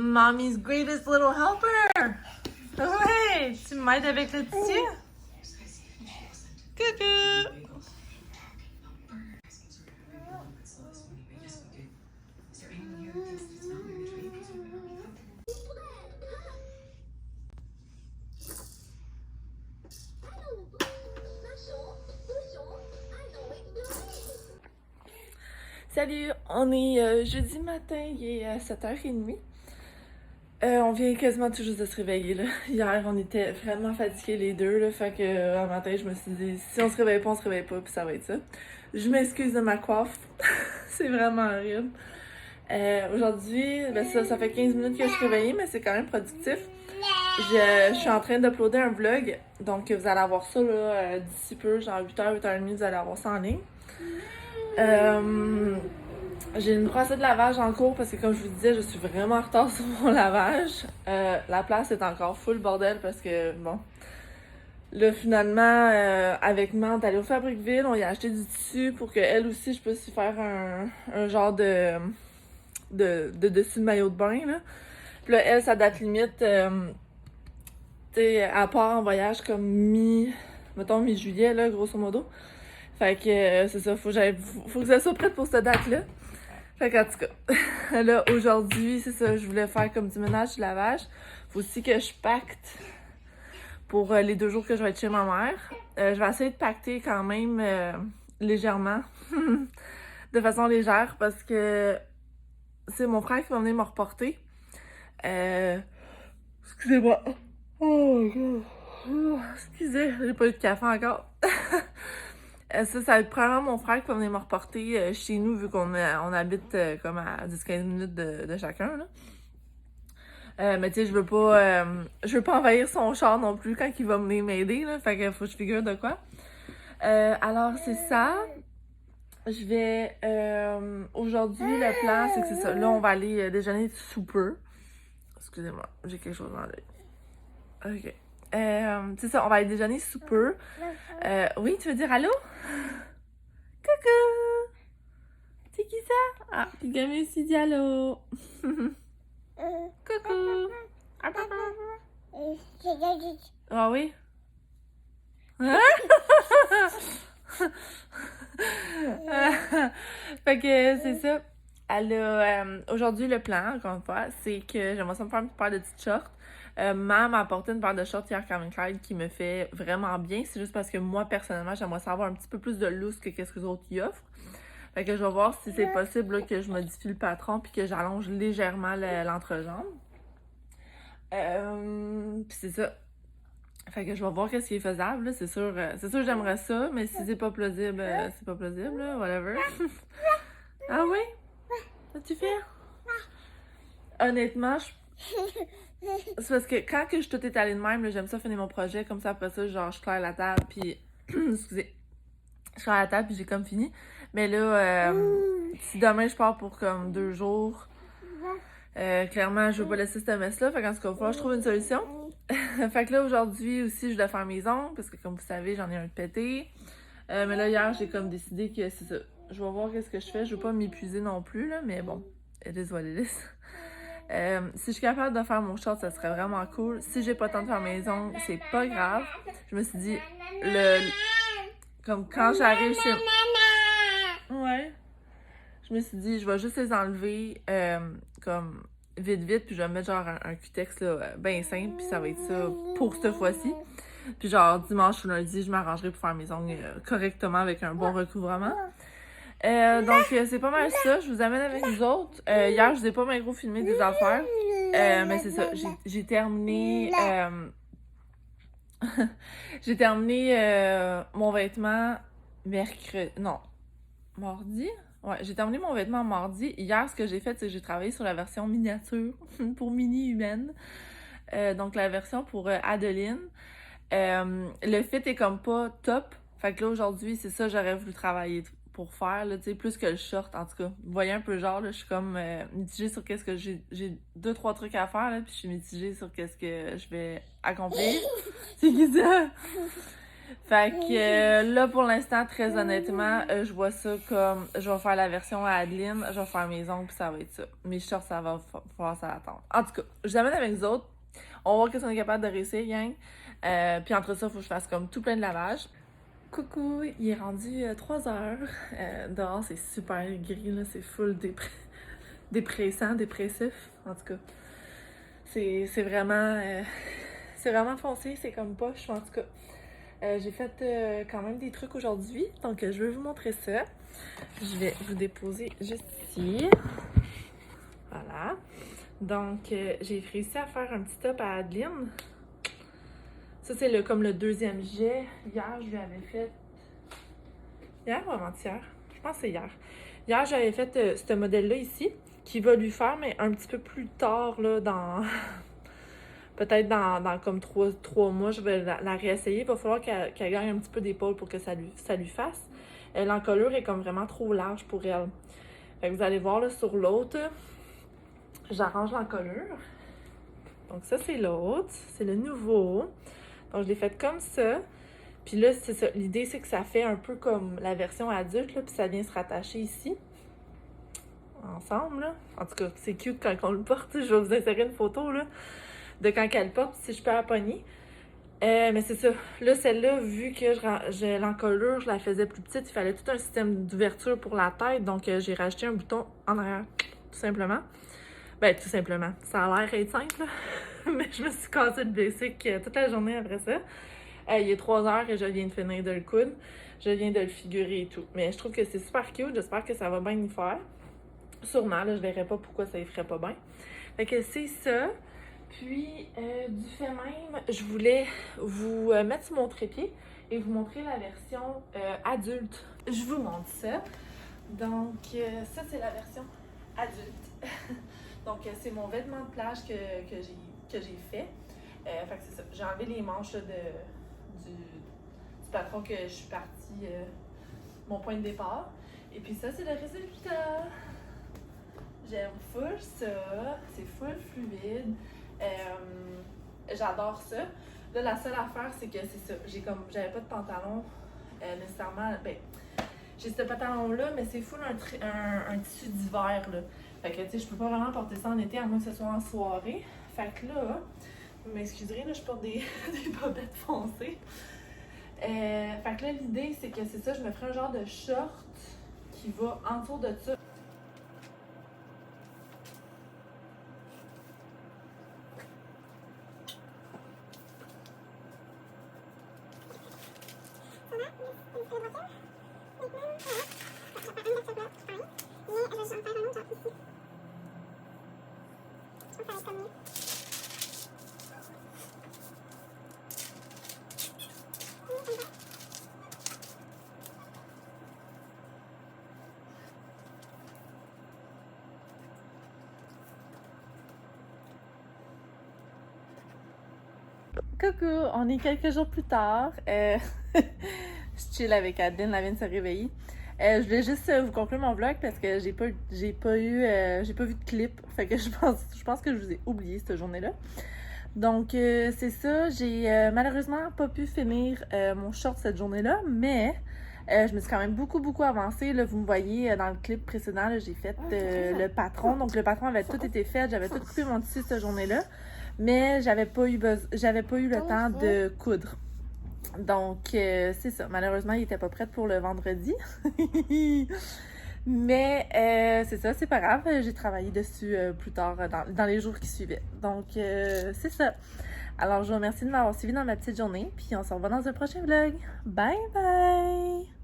Mommy's greatest little helper. Ouais, tu m'aides avec le tissu? Coucou! Salut, on est jeudi matin, il est 7h30. On vient quasiment tout juste de se réveiller, là. Hier, on était vraiment fatigués les deux, là, fait que un matin, je me suis dit, si on se réveille pas, puis ça va être ça. Je m'excuse de ma coiffe, c'est vraiment horrible. Aujourd'hui, ben ça fait 15 minutes que je suis réveillée, mais c'est quand même productif. Je suis en train d'uploader un vlog, donc vous allez avoir ça là, d'ici peu, genre 8h, 8h30, vous allez avoir ça en ligne. J'ai une brossette de lavage en cours parce que comme je vous disais, je suis vraiment en retard sur mon lavage. La place est encore full bordel parce que bon. Là finalement, avec maman, on est allé au Fabriqueville, on y a acheté du tissu pour qu'elle aussi je puisse y faire un genre de dessus de maillot de bain là. Puis là, elle, sa date limite, tu sais, elle part en voyage comme mi-juillet là, grosso modo. Fait que c'est ça, faut que ça soit prête pour cette date-là. Fait qu'en tout cas, là, aujourd'hui, c'est ça, je voulais faire comme du ménage, du lavage. Faut aussi que je pacte pour les 2 jours que je vais être chez ma mère. Je vais essayer de pacter quand même légèrement, de façon légère, parce que c'est mon frère qui va venir me reporter. Excusez-moi. Oh my god. Oh, excusez, j'ai pas eu de café encore. Ça va être probablement mon frère qui va venir me reporter chez nous, vu qu'on habite comme à 10-15 minutes de chacun, là. Mais tu sais, je veux pas envahir son char non plus quand il va venir m'aider, là. Fait que faut que je figure de quoi. Alors, c'est ça. Je vais... aujourd'hui, le plan, c'est que c'est ça. Là, on va aller déjeuner super. Excusez-moi, j'ai quelque chose dans l'œil. OK. C'est ça, on va aller déjeuner super. Oui, tu veux dire allô? Coucou! C'est qui ça? Ah, puis Gamé aussi dit allô! Coucou! Ah oui? Hein? Fait que c'est ça. Elle a, aujourd'hui, le plan, encore une fois, c'est que j'aimerais ça me faire une paire de petites shorts. Maman m'a apporté une paire de shorts hier Calvin Klein qui me fait vraiment bien. C'est juste parce que moi, personnellement, j'aimerais savoir un petit peu plus de loose que qu'est-ce que les autres y offrent. Fait que je vais voir si c'est possible là, que je modifie le patron puis que j'allonge légèrement l'entrejambe. Puis c'est ça. Fait que je vais voir qu'est-ce qui est faisable, là. C'est sûr j'aimerais ça, mais si c'est pas plausible, c'est pas plausible, là, whatever. Ah oui? Es-tu fière? Honnêtement, c'est parce que quand que je tout étalé de même, là, j'aime ça finir mon projet, comme ça après ça, genre je claire la table, puis excusez, je claire la table puis j'ai comme fini. Mais là, si demain je pars pour comme 2 jours, clairement je veux pas laisser cette messe-là, fait qu'en tout cas, il va falloir que je trouve une solution. Fait que là, aujourd'hui aussi, je dois faire mes ongles, parce que comme vous savez, j'en ai un de pété. Mais là, hier, j'ai comme décidé que c'est ça. Je vais voir qu'est-ce que je fais. Je veux pas m'épuiser non plus, là, mais bon, it is what it is. Si je suis capable de faire mon short, ça serait vraiment cool. Si j'ai pas le temps de faire mes ongles, c'est pas grave. Je me suis dit, comme quand j'arrive chez... Ouais. Je me suis dit, je vais juste les enlever, comme vite, puis je vais mettre genre un cutex là, ben simple, puis ça va être ça pour cette fois-ci. Puis genre dimanche ou lundi, je m'arrangerai pour faire mes ongles correctement avec un bon recouvrement. Donc c'est pas mal ça, je vous amène avec nous autres. Hier, je vous ai pas mal gros filmé des affaires, mais c'est ça, j'ai terminé... j'ai terminé mon vêtement mardi? Ouais, j'ai terminé mon vêtement mardi. Hier, ce que j'ai fait, c'est que j'ai travaillé sur la version miniature pour Mini Humaine. Donc, la version pour Adeline. Le fit est comme pas top. Fait que là, aujourd'hui, c'est ça j'aurais voulu travailler pour faire, là, tu sais, plus que le short, en tout cas. Vous voyez un peu le genre, là, je suis comme mitigée sur qu'est-ce que j'ai 2-3 trucs à faire, là, puis je suis mitigée sur qu'est-ce que je vais accomplir. C'est qui ça? Fait que là, pour l'instant, très honnêtement, je vois ça comme je vais faire la version à Adeline, je vais faire mes ongles, puis ça va être ça. Mes shorts, ça va falloir ça attendre. En tout cas, je l'amène avec les autres. On va voir qu'est-ce qu'on est capable de réussir, gang. Puis entre ça, il faut que je fasse comme tout plein de lavage. Coucou, il est rendu 3 heures. Dehors, c'est super gris, là, c'est full dépressant, dépressif. En tout cas, c'est vraiment foncé, c'est comme poche, en tout cas. J'ai fait quand même des trucs aujourd'hui, donc je vais vous montrer ça. Je vais vous déposer juste ici. Voilà. Donc, j'ai réussi à faire un petit top à Adeline. Ça, c'est comme le deuxième jet. Hier, je lui avais fait... Hier ou avant-hier? Je pense que c'est hier. Hier, j'avais fait ce modèle-là ici, qui va lui faire, mais un petit peu plus tard, là, dans... Peut-être dans comme 3 mois, je vais la réessayer. Il va falloir qu'elle gagne un petit peu d'épaule pour que ça lui fasse. L'encolure est comme vraiment trop large pour elle. Fait que vous allez voir là, sur l'autre, j'arrange l'encolure. Donc ça, c'est l'autre. C'est le nouveau. Donc je l'ai fait comme ça. Puis là, c'est ça. L'idée, c'est que ça fait un peu comme la version adulte, là, puis ça vient se rattacher ici. Ensemble, là. En tout cas, c'est cute quand on le porte. Je vais vous insérer une photo, là, de quand elle porte, si je peux la pogner. Mais c'est ça. Là, celle-là, vu que j'ai l'encolure, je la faisais plus petite, il fallait tout un système d'ouverture pour la tête. Donc, j'ai rajouté un bouton en arrière, tout simplement. Ben, tout simplement. Ça a l'air être simple, là. Mais je me suis cassé le basic toute la journée après ça. Il est 3 heures et je viens de finir de le coudre. Je viens de le figurer et tout. Mais je trouve que c'est super cute. J'espère que ça va bien y faire. Sûrement, là, je verrais pas pourquoi ça y ferait pas bien. Fait que c'est ça. Puis, du fait même, je voulais vous mettre sur mon trépied et vous montrer la version adulte. Je vous montre ça. Donc, ça, c'est la version adulte. Donc, c'est mon vêtement de plage que j'ai fait. Fait que c'est ça. J'ai enlevé les manches là, du patron que je suis partie, mon point de départ. Et puis ça, c'est le résultat. J'aime full ça. C'est full fluide. J'adore ça. Là, la seule affaire, c'est que c'est ça. J'avais pas de pantalon nécessairement. Ben, j'ai ce pantalon-là, mais c'est full un tissu d'hiver, là. Fait que, tu sais, je peux pas vraiment porter ça en été, à moins que ce soit en soirée. Fait que là, vous m'excuserez, là, je porte des bobettes foncées. Fait que là, l'idée, c'est que c'est ça, je me ferai un genre de short qui va en dessous de ça. Coucou, on est quelques jours plus tard. Je chill avec Adeline, elle vient de se réveiller. Je voulais juste vous conclure mon vlog parce que j'ai pas vu de clip. Fait que je pense que je vous ai oublié cette journée-là. Donc c'est ça, j'ai malheureusement pas pu finir mon short cette journée-là, mais je me suis quand même beaucoup avancée. Là, vous me voyez dans le clip précédent, j'ai fait le patron. Donc le patron avait tout été fait, j'avais tout coupé mon tissu cette journée-là, mais j'avais pas eu le temps de coudre. Donc c'est ça, malheureusement il était pas prêt pour le vendredi. Mais c'est ça, c'est pas grave, j'ai travaillé dessus plus tard dans les jours qui suivaient. Donc c'est ça. Alors je vous remercie de m'avoir suivi dans ma petite journée, puis on se revoit dans un prochain vlog. Bye bye!